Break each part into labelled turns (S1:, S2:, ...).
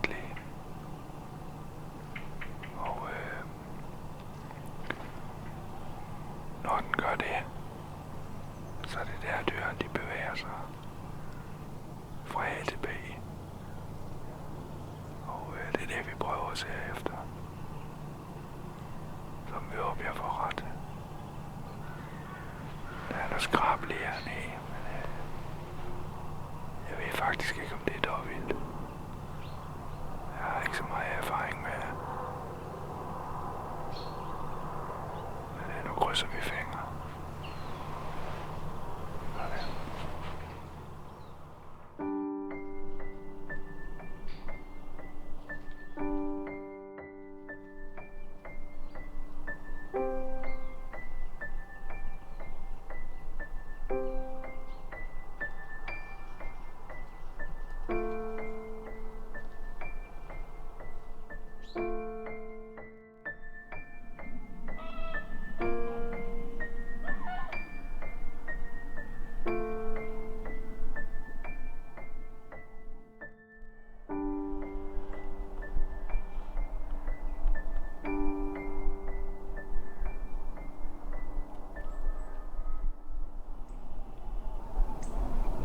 S1: ufattelige. Og når den gør det, så er det der dyrene de bevæger sig fra A til B. Og det er det vi prøver at se efter. Som vi håber jeg får ret. Der er noget skrabelig hernede, men jeg ved faktisk ikke om det er dårvildt. Jeg har ikke så meget erfaring med det. Men nu krydser vi fingre.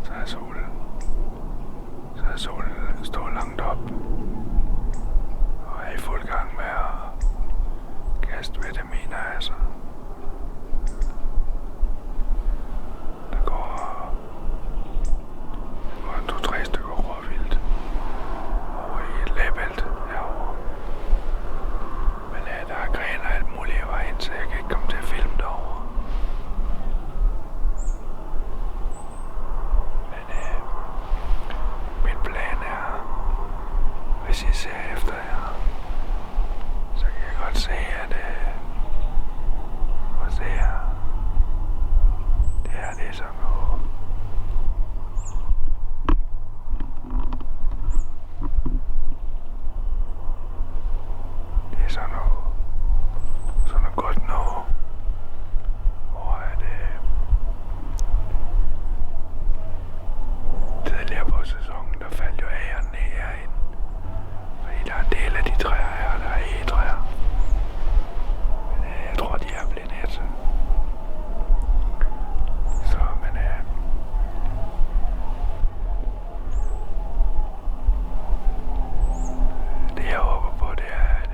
S1: Så er solen står langt op og er i fuld gang med at kaste vitaminer af sig. Der går en 2-3 stykker råvildt over i et læbælt herovre. Men der er grene og alt muligt i vejen, så jeg kan ikke komme til at filme derovre. Hvis I ser efter jer, så kan jeg godt se, at og se her, det er sådan noget. Det er sådan noget godt noget, hvor tidligere på sæsonen, der faldt jo æren ned herinde. Der er en del af de træer her, der er egetræer. Men jeg tror, de er blevet net. Så, men det jeg håber på, det er, at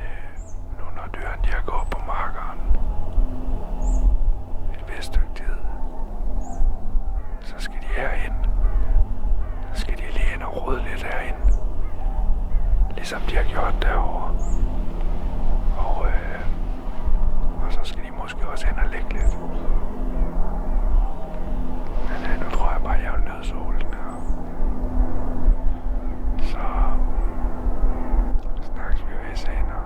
S1: nu når dyrene de har gået på markeren et vist stykke tid, så skal de herind. Så skal de lige ind og rode lidt herind. Ligesom de har gjort derovre. Og så skal de måske også hen og lægge lidt. Men nu tror jeg bare, jeg vil nøde solen her. Så snakkes vi ved senere.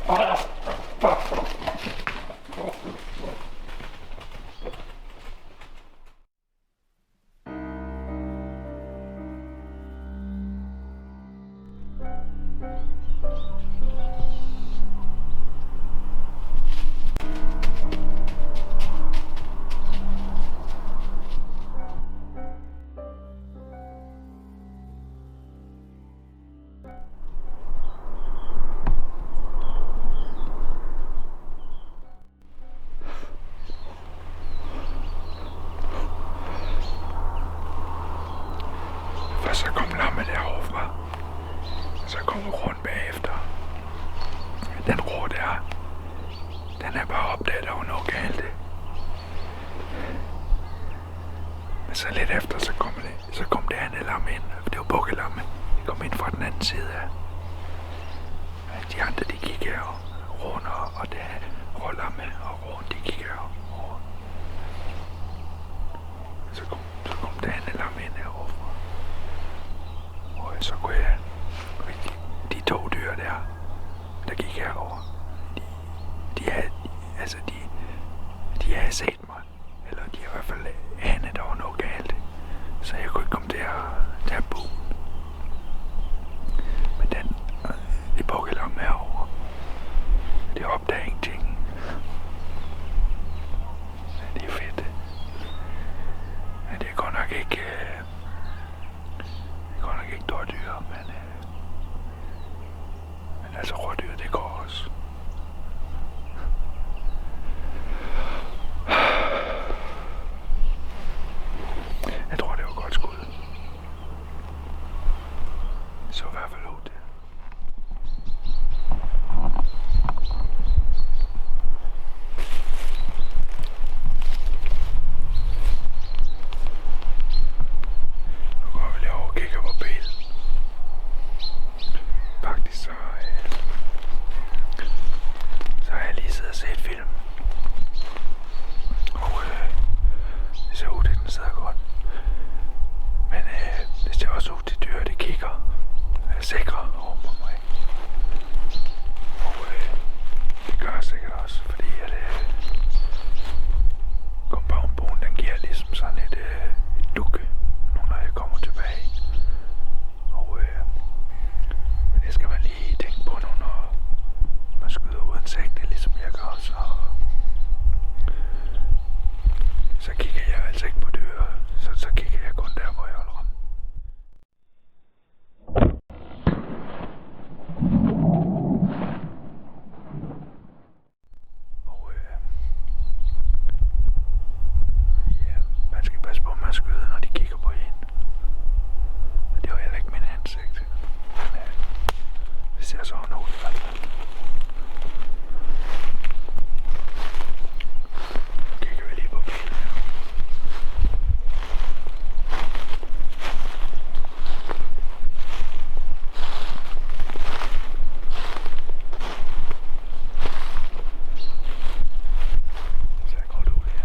S1: Og så kom lammet derovre, og så kom rundt bagefter. Den ro der, den er bare opdaget, at der var noget galt. Men så lidt efter, så kom det andet lam ind. Det var bukkelamme. Det kom ind fra den anden side af. De andre, de gik her rundt, og det rålamme og rundt, de gik her over. Så kom det andet lam ind herovre. Og så kunne jeg, de to dyr der gik herover, de havde set mig, eller de havde i hvert fald anet, der var noget galt, så jeg kunne ikke komme til at bo. Men de bukkelamme herovre, de opdagede ingenting. Ja, det er fedt. Ja, det er godt nok ikke dårdyr, men altså rådyr, det går også. Jeg tror, det var godt skud. Så i hvert fald ud. Nu går vi lige over og kigger på bilen. Faktisk så har jeg lige siddet og set film. Og det ser ud til, den sidder godt. Men det ser også ud til dyr, det kigger sikre over på mig. Og det gør jeg sikkert også, fordi at compoundbogen, den giver ligesom sådan et duk, når jeg kommer tilbage. Og men det skal man lige tænke på nu, når man skyder uden sigte, ligesom jeg gør, så kigger jeg altså ikke på dyr, så kigger jeg kun der, hvor jeg holder om. Og ja, man skal passe på, at man skyder, når de kigger på en. Men det var heller ikke min hensigt. Men det ser sådan ud i hvert fald. Kigger vi lige på bilen her. Det ser godt ud her.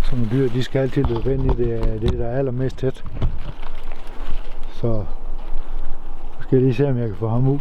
S2: Sådan dyr, de skal altid løbe ind i det der er allermest tæt. Så skal jeg lige se, om jeg kan få ham ud.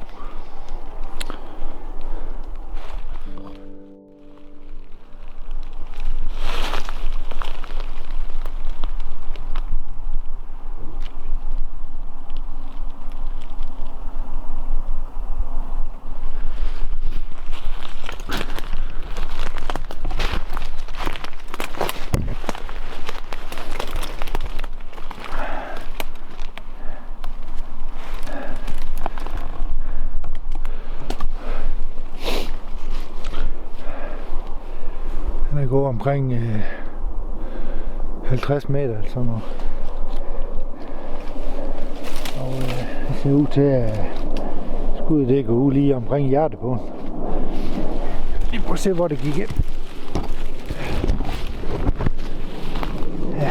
S2: Den går omkring 50 meter eller sådan noget. Og det ser ud til, at skuddet det går ud lige omkring hjertet på den. Lige prøv at se, hvor det gik ind. Ja.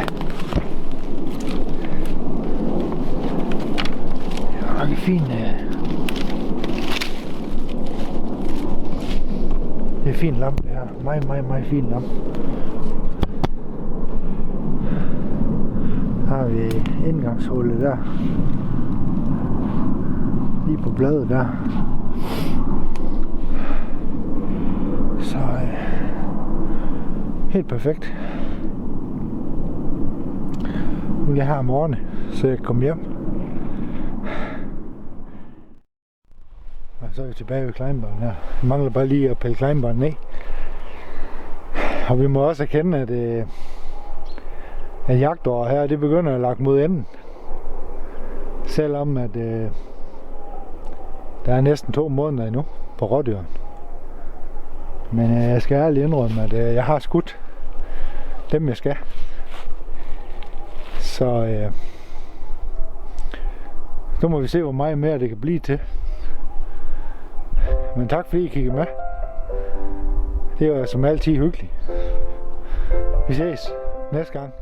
S2: Det var nok fint. Det er fin lampe, det her. Meget fin lampe. Her har vi indgangshullet der. Lige på bladet der. Så helt perfekt. Nu er jeg her om morgenen, så jeg kan komme hjem. Og så er vi tilbage ved kleinbaren her. Vi mangler bare lige at pille kleinbaren ned. Og vi må også erkende, at jagtåret her, det begynder at lagt mod enden. Selvom at der er næsten 2 måneder endnu på rådyren. Men jeg skal ærligt indrømme, at jeg har skudt dem, jeg skal. Så så må vi se, hvor meget mere det kan blive til. Men tak fordi I kiggede med. Det var som altid hyggeligt. Vi ses næste gang.